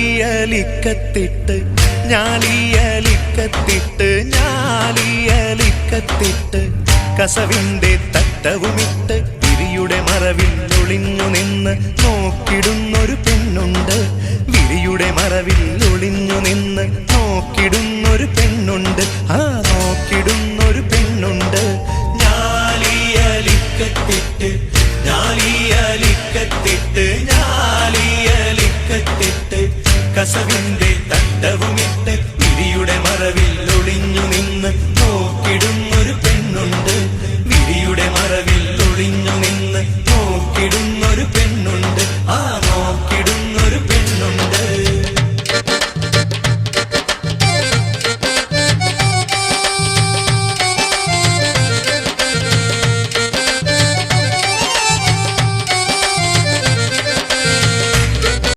ഞാലിയലിക്കത്തിട്ട് ഞാലിയലിക്കത്തിട്ട് ഞാലിയലിക്കത്തിട്ട് കസവിന്റെ തട്ടവുമിട്ട് വിരിയുടെ മറവിൽ ഒളിഞ്ഞു നിന്ന് നോക്കിടുന്നൊരു പെണ്ണുണ്ട്. വിരിയുടെ മറവിൽ ഒളിഞ്ഞു നിന്ന് നോക്കിടുന്നൊരു പെണ്ണുണ്ട്. ആ നോക്കിടുന്നൊരു പെണ്ണുണ്ട്. ഞാലിയലിക്കത്തിട്ട് ഞാലിയലിക്കത്തിട്ട് ഞാലിയലിക്കത്തിട്ട് കസവിന്റെ തട്ടവുമിട്ട് വിരിയുടെ മറവിൽ ഒളിഞ്ഞു നിന്ന്